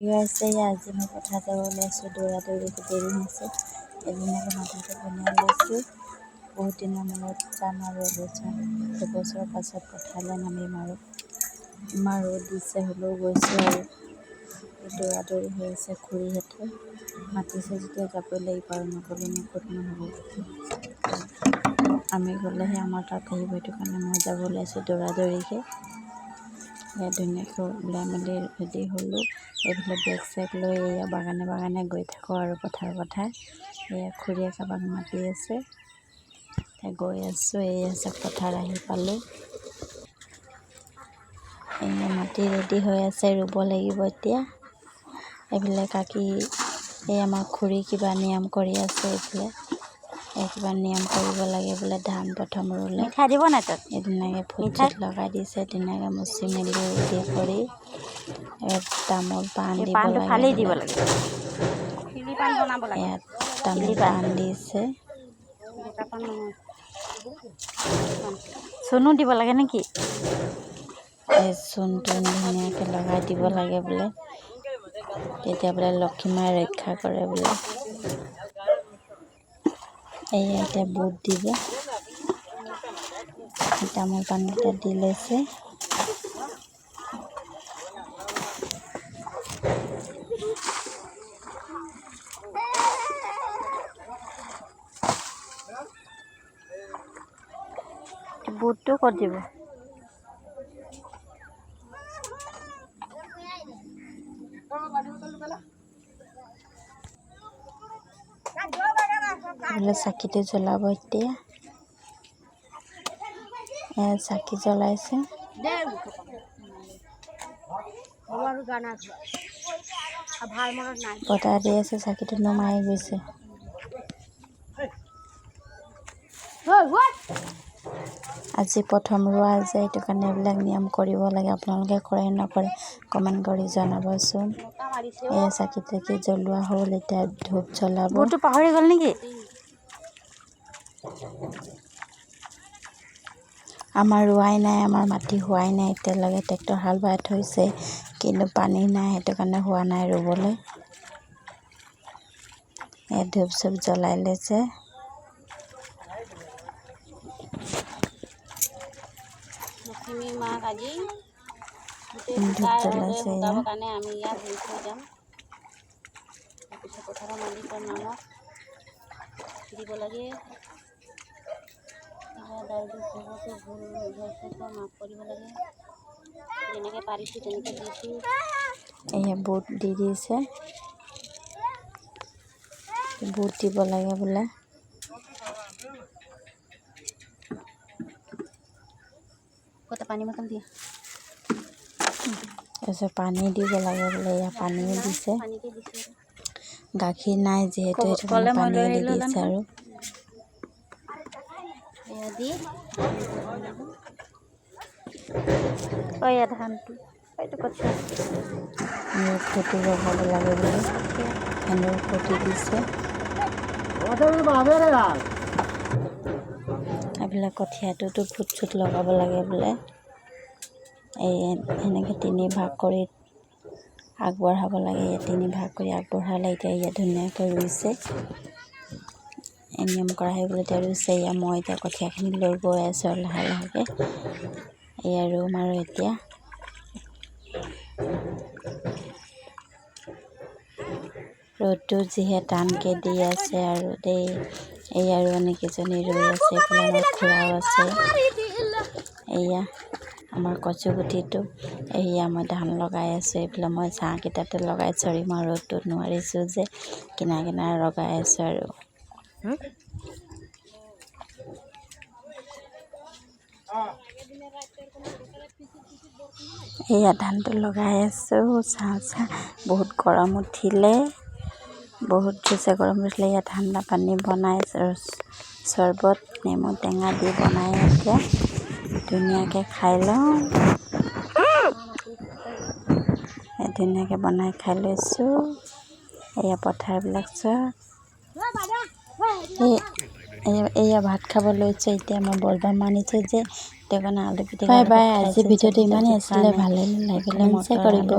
আছে আজি মই পথাৰ যাব ওলাইছোঁ দৌৰি দেৰি হৈছে এদিনকে মাথাটো বনাই লৈছোঁ বহুত দিনৰ মূৰত যাম আৰু এবছৰৰ পাছত পথাৰলৈ নামিম আৰু ইমান ৰ'দ দিছে হ'লেও গৈছোঁ আৰু দৌৰি হৈ আছে খুৰীহঁতে মাতিছে যেতিয়া যাবই লাগিব আৰু নগ'লেনো ক'ত নহ'ব আমি গ'লেহে আমাৰ তাত আহিব সেইটো কাৰণে মই যাব ওলাইছোঁ দৌৰিকৈ ধুনীয়াকৈ ওলাই মেলি ৰেডি হ'লোঁ এইফালে বেগ চেগ লৈ এয়া বাগানে গৈ থাকোঁ আৰু পথাৰ এয়া খুৰীয়ে কাৰোবাক মাতি আছে গৈ আছোঁ এই আছে পথাৰ আহি পালোঁ এয়া মাটি ৰেডি হৈ আছে ৰুব লাগিব এতিয়া এইফালে কাকি এই আমাৰ খুৰী কিবা নিয়ম কৰি আছে এইফালে কিবা নিয়ম কৰিব লাগে বোলে ধান প্ৰথম ৰুলে খাই দিব নাই তাত ধুনীয়াকৈ ফুট চুট লগাই দিছে ধুনীয়াকৈ মুচি মেলি ৰেডি কৰি তামোল পাণ দিব লাগে ইয়াত তামোল পাণ দিছে চূণো দিব লাগে নেকি এই চূণটো ধুনীয়াকৈ লগাই দিব লাগে বোলে তেতিয়া বোলে লক্ষীমাই ৰক্ষা কৰে বোলে এয়া এতিয়া বুট দিব তামোল পাণকেইটা দি লৈছে বুটটো ক'ত দিব চাকিটো জ্বলাব এতিয়া চাকি জ্বলাইছে বতাহ দি আছে চাকিটো নুমাই গৈছে আজি প্ৰথম ৰোৱা যে সেইটো কাৰণে এইবিলাক নিয়ম কৰিব লাগে আপোনালোকে কৰে নকৰে কমেণ্ট কৰি জনাবচোন এয়া চাকি তাকি জ্বলোৱা হ'ল এতিয়া ধূপ জ্বলাব পাহৰি গ'ল নেকি আমাৰ ৰোৱাই নাই আমাৰ মাটি হোৱাই নাই এতিয়ালৈকে ট্ৰেক্টৰ হাল বাই থৈছে কিন্তু পানী নাই সেইটো কাৰণে হোৱা নাই ৰুবলৈ ধূপ চুপ জ্বলাই লৈছে লক্ষ্মী মাক আজি ধূপ জ্বলাইছে কাৰণে আমি ইয়াত ধুই থৈ যাম তাৰপিছত পথাৰৰ মালিকৰ নামত দিব লাগে মাফ কৰিব লাগে যেনেকৈ পাৰিছোঁ তেনেকৈ দিছোঁ এয়া বুট দি দিছে বুট দিব লাগে বোলে পানী মতন দিয়া তাৰপিছত পানী দিব লাগে বোলে এয়া পানীও দিছে গাখীৰ নাই যিহেতু সেইটো কাৰণে পানী দি দিছে আৰু এয়া দি ধানটো ফটো লগাব লাগে বোলে সেনেও ফটো দিছে এইবিলাক কঠীয়াটোতো ফুট চুট লগাব লাগে বোলে এই সেনেকৈ 3 ভাগ কৰি আগবঢ়াব লাগে 3 ভাগ কৰি আগবঢ়ালে এতিয়া ইয়াত ধুনীয়াকৈ ৰুইছে নিয়ম কৰা হৈ বোলে এতিয়া ৰুইছে এয়া মই এতিয়া কঠীয়াখিনি লৈ গৈ আছোঁ আৰু লাহেকৈ এয়া ৰুম আৰু এতিয়া ৰ'দটো যিহে টানকৈ দি আছে আৰু দেই এই আৰু অনেককেইজনী ৰৈ আছে এইফালে আমাৰ খুৰাও আছে এয়া আমাৰ কচুগুটিটো এয়া মই ধান লগাই আছোঁ এইফালে মই ছাঁকেইটাতে লগাইছোঁ আৰু মই ৰ'দটোত নোৱাৰিছোঁ যে কিনাৰে লগাই আছোঁ আৰু এয়া ধানটো লগাই আছোঁ ছাঁ বহুত গৰম উঠিলে বহুত জোৰছে গৰম উঠিলে ইয়াত ঠাণ্ডা পানী বনাই চৰ্বত নেমু টেঙা দি বনাই এতিয়া ধুনীয়াকৈ খাই লওঁ ধুনীয়াকৈ বনাই খাই লৈছোঁ এয়া পথাৰবিলাক চোৱা এয়া ভাত খাব লৈছোঁ এতিয়া মই বলবাৰ মানিছোঁ যে সেইটো কাৰণে আলু পিটিকা বাই আজি ভিডিঅ'টো ইমানেই আছিলে ভালে লাগিলে কৰিব